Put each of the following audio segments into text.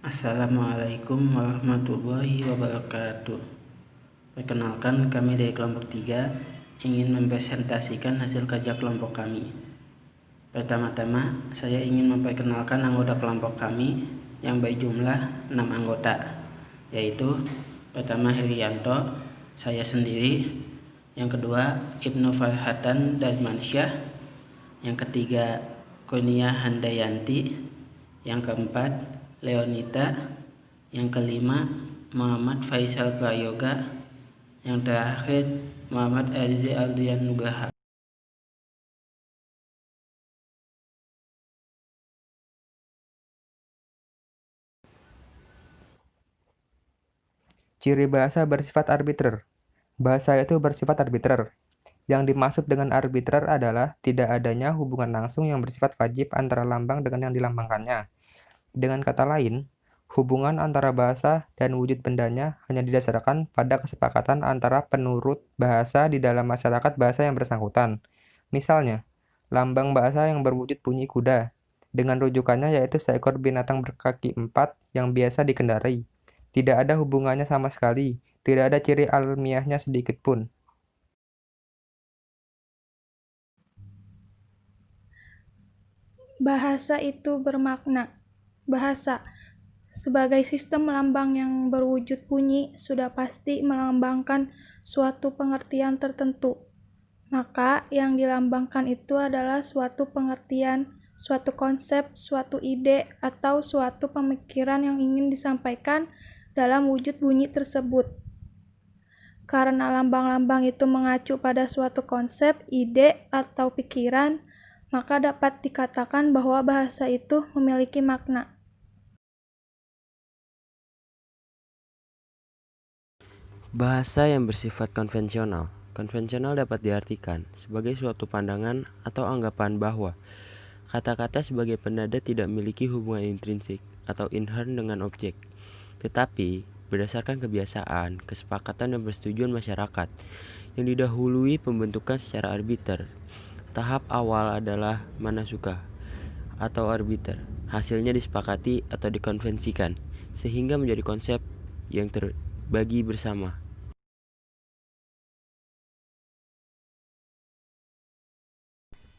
Assalamualaikum warahmatullahi wabarakatuh. Perkenalkan, kami dari kelompok 3 ingin mempresentasikan hasil kerja kelompok kami. Pertama-tama, saya ingin memperkenalkan anggota kelompok kami yang berjumlah 6 anggota, yaitu pertama Herianto, saya sendiri, yang kedua Ibnu Farhatan Darmansyah, yang ketiga Kurnia Handayanti, yang keempat Leonita, yang kelima Muhammad Faisal Prayoga, yang terakhir Muhammad Arzi Aldian Nugraha. Ciri bahasa bersifat arbitrer. Bahasa itu bersifat arbitrer. Yang dimaksud dengan arbitrer adalah tidak adanya hubungan langsung yang bersifat wajib antara lambang dengan yang dilambangkannya. Dengan kata lain, hubungan antara bahasa dan wujud bendanya hanya didasarkan pada kesepakatan antara penurut bahasa di dalam masyarakat bahasa yang bersangkutan. Misalnya, lambang bahasa yang berwujud bunyi kuda, dengan rujukannya yaitu seekor binatang berkaki 4 yang biasa dikendarai. Tidak ada hubungannya sama sekali, tidak ada ciri alamiahnya sedikit pun. Bahasa itu bermakna. Bahasa sebagai sistem lambang yang berwujud bunyi sudah pasti melambangkan suatu pengertian tertentu. Maka yang dilambangkan itu adalah suatu pengertian, suatu konsep, suatu ide, atau suatu pemikiran yang ingin disampaikan dalam wujud bunyi tersebut. Karena lambang-lambang itu mengacu pada suatu konsep, ide, atau pikiran, maka dapat dikatakan bahwa bahasa itu memiliki makna. Bahasa yang bersifat konvensional. Konvensional dapat diartikan sebagai suatu pandangan atau anggapan bahwa kata-kata sebagai penada tidak memiliki hubungan intrinsik atau inherent dengan objek, tetapi berdasarkan kebiasaan, kesepakatan dan persetujuan masyarakat yang didahului pembentukan secara arbiter. Tahap awal adalah manasuka atau arbiter. Hasilnya disepakati atau dikonvensikan sehingga menjadi konsep yang terbagi bersama.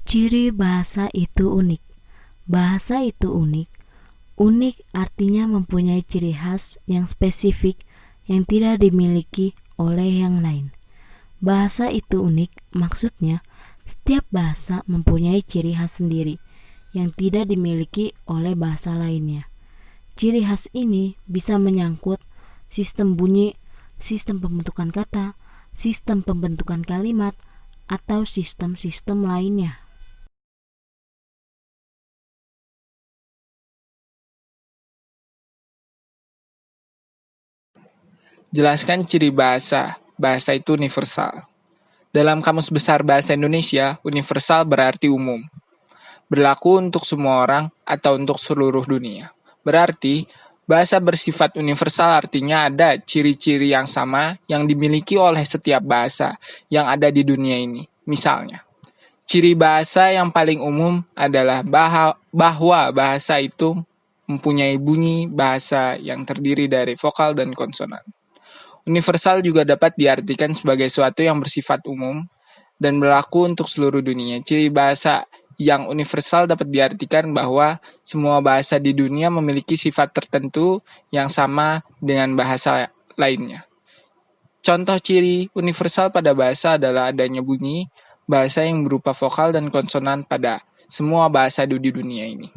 Ciri bahasa itu unik. Bahasa itu unik. Unik artinya mempunyai ciri khas yang spesifik yang tidak dimiliki oleh yang lain. Bahasa itu unik maksudnya setiap bahasa mempunyai ciri khas sendiri yang tidak dimiliki oleh bahasa lainnya. Ciri khas ini bisa menyangkut sistem bunyi, sistem pembentukan kata, sistem pembentukan kalimat, atau sistem-sistem lainnya. Jelaskan ciri bahasa. Bahasa itu universal. Dalam Kamus Besar Bahasa Indonesia, universal berarti umum. Berlaku untuk semua orang atau untuk seluruh dunia. Berarti, bahasa bersifat universal artinya ada ciri-ciri yang sama yang dimiliki oleh setiap bahasa yang ada di dunia ini. Misalnya, ciri bahasa yang paling umum adalah bahwa bahasa itu mempunyai bunyi bahasa yang terdiri dari vokal dan konsonan. Universal juga dapat diartikan sebagai suatu yang bersifat umum dan berlaku untuk seluruh dunia. Ciri bahasa yang universal dapat diartikan bahwa semua bahasa di dunia memiliki sifat tertentu yang sama dengan bahasa lainnya. Contoh ciri universal pada bahasa adalah adanya bunyi bahasa yang berupa vokal dan konsonan pada semua bahasa di dunia ini.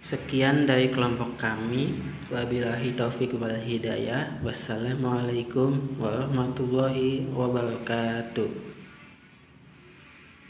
Sekian dari kelompok kami. Wabillahi taufik wal hidayah. Wassalamualaikum warahmatullahi wabarakatuh.